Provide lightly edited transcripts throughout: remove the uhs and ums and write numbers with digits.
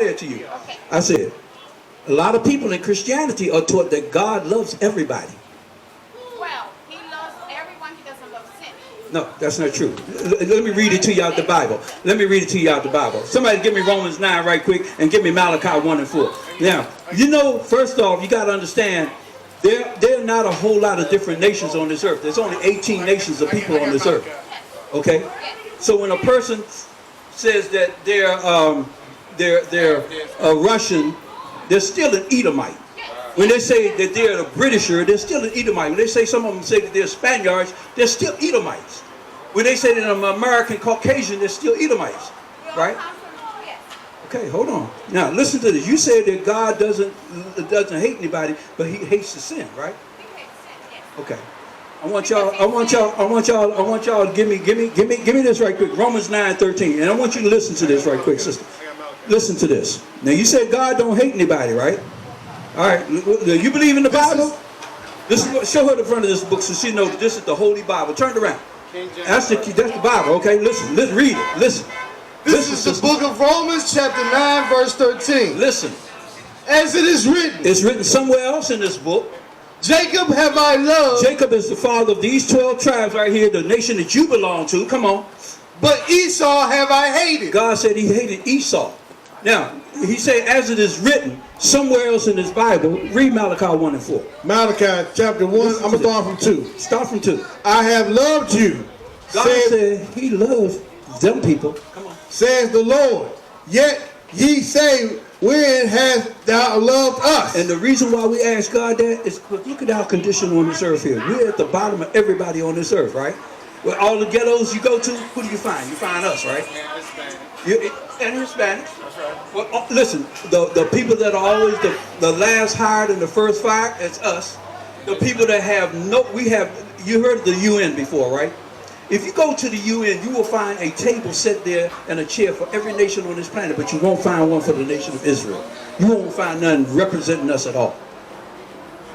said to you. I said, a lot of people in Christianity are taught that God loves everybody. Well, he loves everyone. He doesn't love sin. No, that's not true. Let me read it to you out the Bible. Let me read it to you out the Bible. Somebody give me Romans 9 right quick and give me Malachi 1 and 4. Now, you know, first off, you got to understand, there are not a whole lot of different nations on this earth. There's only 18 nations of people on this earth. Okay? So when a person says that they're Russian, they're still an Edomite. When they say that they're a Britisher, they're still an Edomite. When they say, some of them say that they're Spaniards, they're still Edomites. When they say that I'm American Caucasian, they're still Edomites. Right? Okay, hold on. Now listen to this. You said that God doesn't hate anybody, but he hates the sin, right? Okay. I want y'all to give me this right quick. Romans 9:13. And I want you to listen to this right quick, sister. Listen to this. Now you said God don't hate anybody, right? All right. You believe in the Bible? Show her the front of this book so she knows this is the Holy Bible. Turn it around. That's the Bible. Okay. Listen. Let's read it. Listen. This is the book of Romans, chapter 9, verse 13. Listen. As it is written. It's written somewhere else in this book. Jacob have I loved. Jacob is the father of these 12 tribes right here, the nation that you belong to. Come on. But Esau have I hated. God said he hated Esau. Now, he said, as it is written, somewhere else in this Bible, read Malachi 1 and 4. Malachi chapter 1, I'm going to start from 2. Start from 2. I have loved you. God said he loves them people. Come on. Says the Lord. Yet ye say, when hast thou loved us? And the reason why we ask God that is because look at our condition on this earth here. We're at the bottom of everybody on this earth, right? With all the ghettos you go to, who do you find? You find us, right? And Hispanics. That's right. Well, listen, the people that are always the last hired and the first fired, it's us. The people that have you heard of the UN before, right? If you go to the UN, you will find a table set there and a chair for every nation on this planet, but you won't find one for the nation of Israel. You won't find none representing us at all.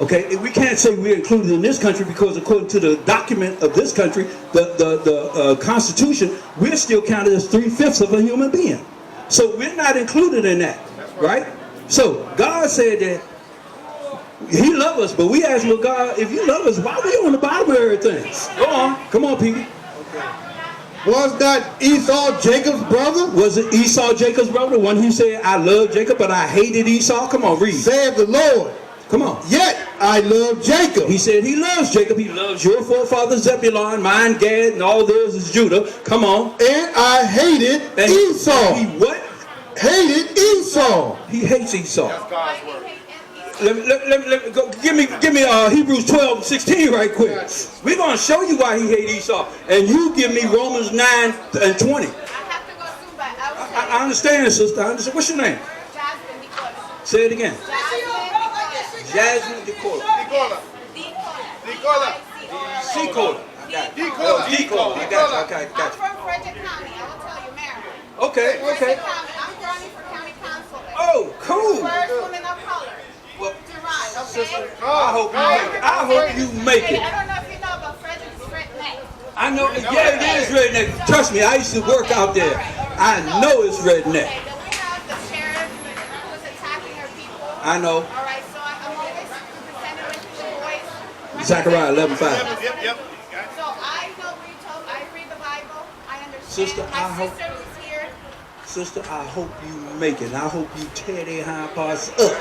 Okay, we can't say we're included in this country because according to the document of this country, the Constitution, we're still counted as 3/5 of a human being. So we're not included in that, right? So God said that he loves us, but we ask, well, God, if you love us, why are we on the bottom of everything? Go on, come on, people. Was not Esau Jacob's brother? Was it Esau Jacob's brother? One who said, I love Jacob, but I hated Esau? Come on, read. Said the Lord. Come on. Yet I love Jacob. He said he loves Jacob. He loves your forefather Zebulun, mine Gad, and all theirs is Judah. Come on. And I hated Esau. He what? Hated Esau. He hates Esau. That's God's word. Let me go. Give me Hebrews 12:16 right quick. We're gonna show you why he hates Esau, and you give me Romans 9 and 20. I have to go soon, but I understand, sister. I understand. What's your name? Jasmine Nicola. Say it again. Jasmine Nicola. Nicola. Nicola. I got it. Nicola. I got you. Okay, I'm got you. from Frederick County. I will tell you, Maryland. Okay. I'm running for county council. Oh, cool. First woman of color. Well, to run, okay? I hope you make it. I don't know if you know, but Frederick's redneck. I know. Yeah, it is redneck. Trust me, I used to work out there. I know it's redneck. Okay, then we have the sheriff who was attacking our people. I know. All right, so I'm always representing with the boys. Zechariah 11:5. Yep. So I know what you told. I read the Bible. I understand. Sister, My sister is here. Sister, I hope you make it. I hope you tear their hind parts up.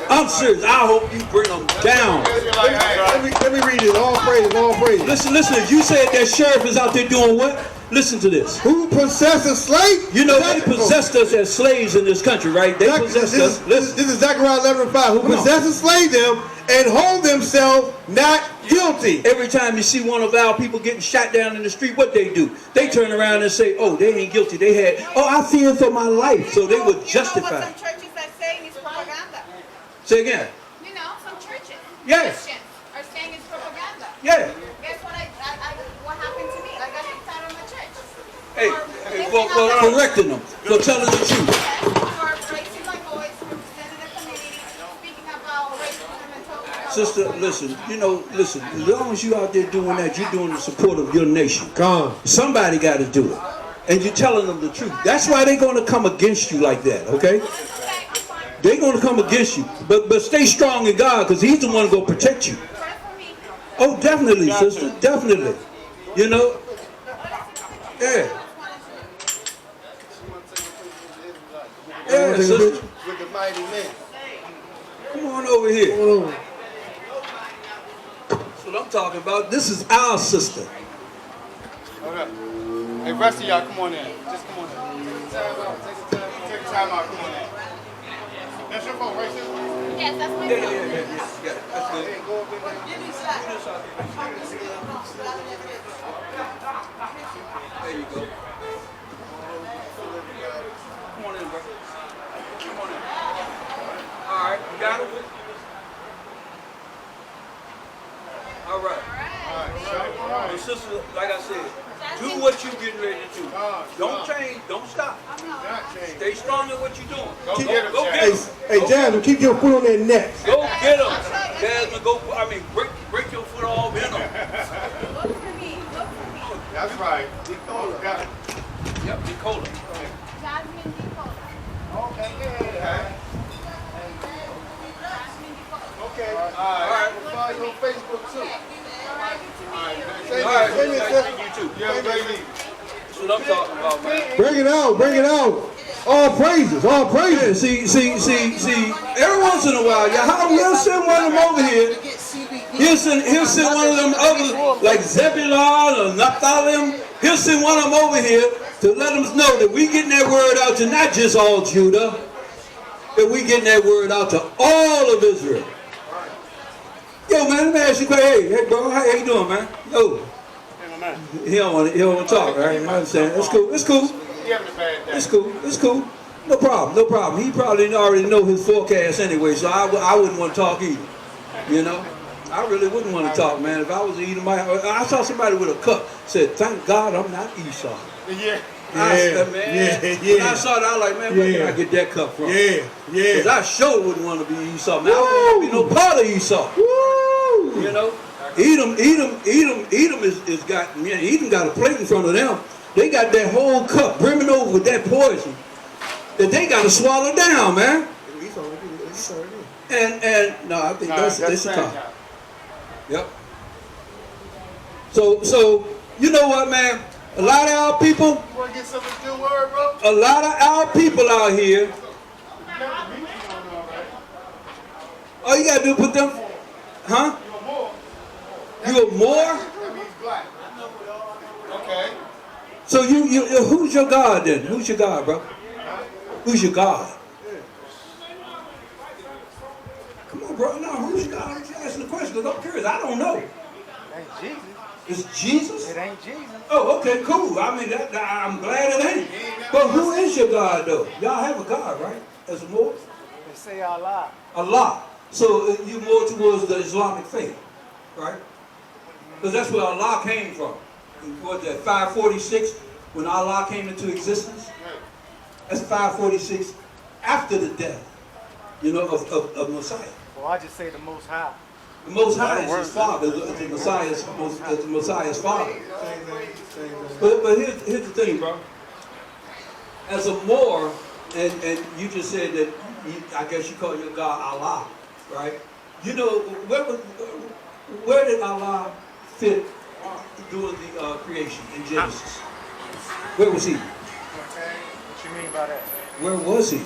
I'm serious. I hope you bring them down. Let me read it. All praise, all praise. Listen. You said that sheriff is out there doing what? Listen to this. Who possessed a slave? You know, they possessed us as slaves in this country, right? They possessed us. This is Zechariah 11:5. Who possessed and slave them and hold themselves not guilty. Every time you see one of our people getting shot down in the street, what they do? They turn around and say, oh, they ain't guilty. They had, I fear for my life. So they would justify. You know what some churches are saying is propaganda. Say again. You know, some churches, Yes. Christians, are saying it's propaganda. Yeah. Guess what what happened to me? I got kicked out of my church. Hey, well, correcting them. So tell us the truth. For raising my voice, representing the community, speaking about racism and talking about... Sister, listen, as long as you out there doing that, you're doing the support of your nation. Come on. Somebody got to do it. and you're telling them the truth. That's why they're going to come against you like that, okay? They're going to come against you. But stay strong in God, because he's the one going to protect you. Oh, definitely, sister. Definitely. You know? Yeah. Yeah, sister. With the mighty men. Come on over here. That's what I'm talking about. This is our sister. Okay. Hey, rest of y'all, come on in. Just come on in. Take the time out. Take the time out. Come on in. That's your phone, right, sister? Yes, that's my Yeah, phone. yeah, yeah, yeah. That's good. There you go. Come on in, bro. Come on in. All right, you got it? All right. Well, sister, like I said, do what you're getting ready to do. Don't change. Don't stop. Stay strong in what you're doing. Go get him. Go get him. Hey, Jasmine, keep your foot on their neck. Go get him. Jasmine, go. I mean, break your foot all in them. Look for me. Look for me. That's right. Nicola. Got it. Yep, Nicola. Jasmine Nicola. Okay, yeah. Jasmine Nicola. Okay. All right. We'll follow you on Facebook, too. All right, thank you too. Yeah, baby. That's what I'm talking about, man. Bring it out, bring it out. All praises, all praises. See. Every once in a while, we'll send one of them over here. He'll send one of them others, like Zebulon or Naphtali. He'll send one of them over here to let them know that we getting that word out to not just all Judah, that we getting that word out to all of Israel. Yo, man, let me ask you a question. Hey, bro, how you doing, man? Yo. He don't want to talk, right? I understand. It's cool. He having a bad day. It's cool. No problem. He probably already know his forecast anyway, so I wouldn't want to talk either. You know? I really wouldn't want to talk, man. If I was eating I saw somebody with a cup, said, thank God I'm not Esau. Yeah. I said, man, when I saw that, I was like, man, where can I get that cup from? Because I sure wouldn't want to be Esau, man. I wouldn't want to be no part of Esau. Woo! You know? Edom is got, man, Edom got a plate in front of them. They got that whole cup brimming over with that poison that they got to swallow down, man. And no, I think that's the top. Yep. So you know what, man? A lot of our people, You want to get some good word, bro? a lot of our people out here, all you gotta do is put them, huh? You a Moor? That means black. Okay. So you who's your God then? Who's your God, bro? Who's your God? Come on, bro. No, who's your God? I'm just asking the question because I'm curious. I don't know. It ain't Jesus. It's Jesus? It ain't Jesus. Oh, okay, cool. I mean, I'm glad it ain't. But who is your God, though? Y'all have a God, right? As a Moor? They say Allah. Allah. So you're more towards the Islamic faith, right? Because that's where Allah came from. What was that, 546, when Allah came into existence? That's 546 after the death, you know, of Messiah. Well, I just say the Most High. The Most High is his father, the Messiah's father. But here's the thing, bro. As a Moor, and you just said that, I guess you call your God Allah, right? You know, where did Allah fit during the creation in Genesis? Where was he? Okay. What you mean by that? Where was he?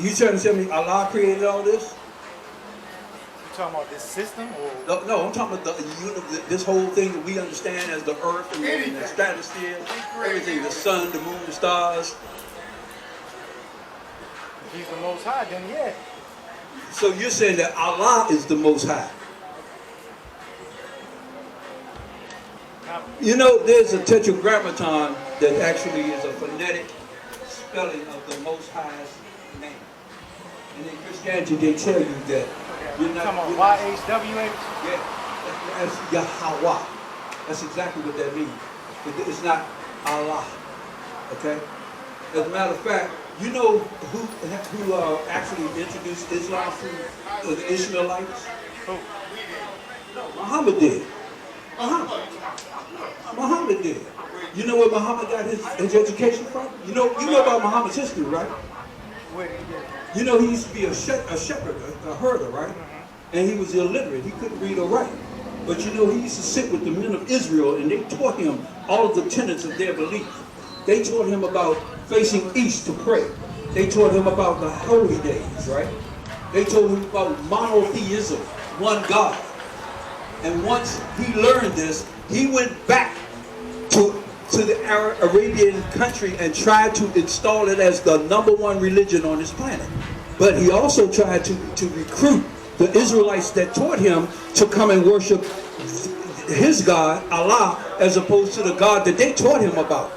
You trying to tell me Allah created all this? You talking about this system or? No, I'm talking about this whole thing that we understand as the earth and the stratosphere, everything, the sun, the moon, the stars. If he's the Most High, then yeah. So you're saying that Allah is the Most High. You know, there's a tetragrammaton that actually is a phonetic spelling of the Most High's name. And in Christianity, they tell you that you're not. Come on, you're not- YHWH? Yeah, that's Yahweh. That's exactly what that means. It's not Allah. Okay? As a matter of fact, you know who actually introduced Islam to the Ishmaelites? Who? Muhammad did. Muhammad did. You know where Muhammad got his education from? You know about Muhammad's history, right? You know he used to be a shepherd, a herder, right? And he was illiterate. He couldn't read or write. But you know, he used to sit with the men of Israel, and they taught him all of the tenets of their belief. They taught him about facing east to pray. They taught him about the holy days, right? They told him about monotheism, one God. And once he learned this, he went back to the Arabian country and tried to install it as the #1 religion on this planet. But he also tried to recruit the Israelites that taught him to come and worship his God, Allah, as opposed to the God that they taught him about,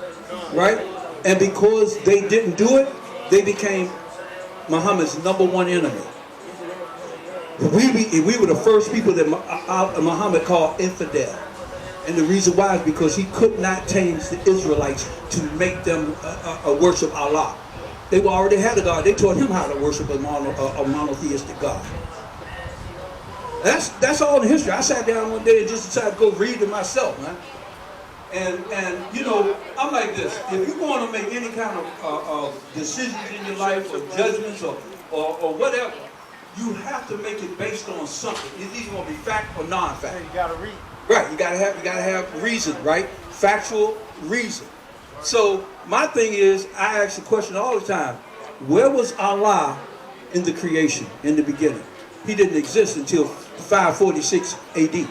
right? And because they didn't do it, they became Muhammad's #1 enemy. We were the first people that Muhammad called infidel. And the reason why is because he could not change the Israelites to make them worship Allah. They already had a God. They taught him how to worship a monotheistic God. That's all in history. I sat down one day and just decided to go read it myself, man. And you know, I'm like this. If you're going to make any kind of decisions in your life or judgments or whatever, you have to make it based on something. It's either going to be fact or non-fact. You gotta read. Right, you gotta have reason, right? Factual reason. So my thing is, I ask the question all the time: where was Allah in the creation, in the beginning? He didn't exist until 546 AD.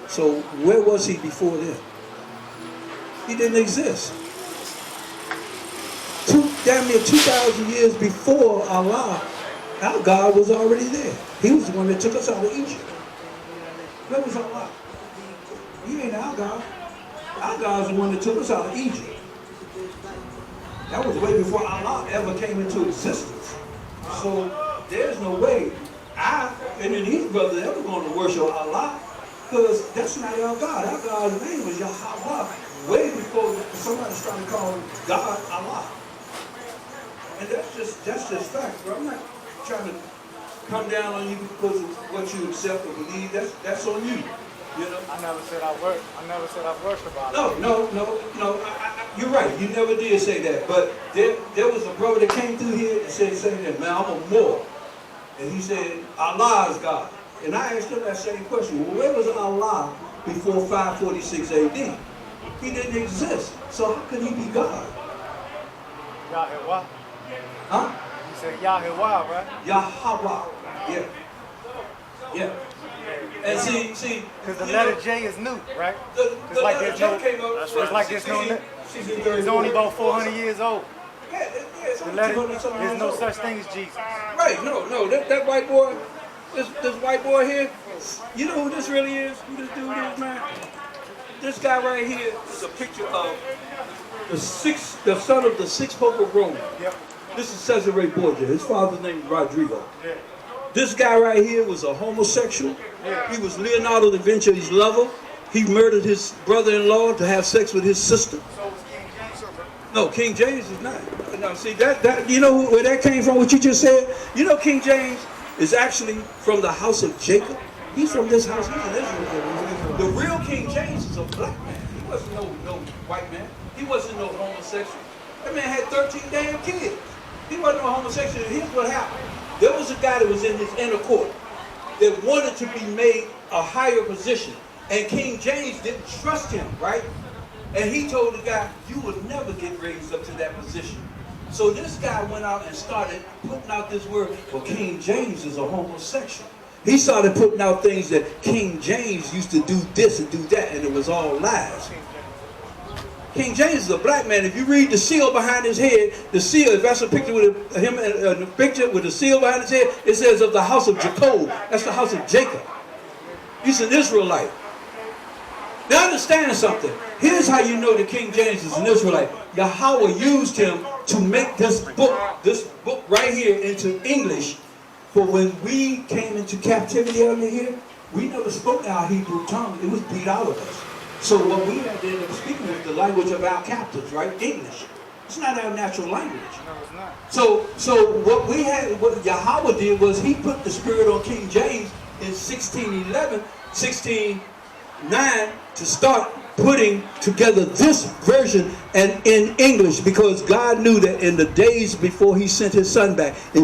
So where was he before then? He didn't exist. Damn near 2,000 years before Allah, our God was already there. He was the one that took us out of Egypt. Where was Allah? He ain't our God. Our God's the one that took us out of Egypt. That was way before Allah ever came into existence. So there's no way and then these brothers ever going to worship Allah, because that's not our God. Our God's name was Yahweh. Way before somebody's trying to call God Allah. And that's just fact, bro. I'm not trying to come down on you because of what you accept or believe. That's on you. You know? I never said I worship Allah. No. You're right. You never did say that. But there was a brother that came through here and said that, man, I'm a Moor. And he said, Allah is God. And I asked him that same question. Well, where was Allah before 546 AD? He didn't exist. So how could he be God? Yahweh. Huh? You said Yahweh, right? Yahweh. Yeah. And see, because the letter J is new, right? The letter J came up. It's like there's no. It's only about 400 years old. Yeah, it's The only letter, 200-something there's years no old. such thing as Jesus. Right, no. That white boy, this white boy here, you know who this really is? Who this dude is, man? This guy right here is a picture of the son of the sixth Pope of Rome. Yep. This is Cesare Borgia. His father's name is Rodrigo. Yeah. This guy right here was a homosexual. Yeah. He was Leonardo da Vinci's lover. He murdered his brother-in-law to have sex with his sister. So was King James. No, King James is not. No, see that you know where that came from? What you just said? You know, King James is actually from the house of Jacob. He's from this house. He's in Israel. The real King James is a black man. He wasn't no white man. He wasn't no homosexual. That man had 13 damn kids. He wasn't no homosexual. Here's what happened. There was a guy that was in his inner court that wanted to be made a higher position. And King James didn't trust him, right? And he told the guy, you would never get raised up to that position. So this guy went out and started putting out this word, well, King James is a homosexual. He started putting out things that King James used to do this and do that, and it was all lies. King James is a black man. If you read the seal behind his head, the seal, if that's a picture with him, a picture with the seal behind his head, it says of the house of Jacob. That's the house of Jacob. He's an Israelite. Now understand something. Here's how you know that King James is an Israelite. Yahweh used him to make this book right here into English. For when we came into captivity under here, we never spoke our Hebrew tongue. It was beat out of us. So what we had to end up speaking was the language of our captives, right? English. It's not our natural language. No, it's not. So what Yahweh did was he put the spirit on King James in 1609 to start putting together this version and in English, because God knew that in the days before he sent his son back, in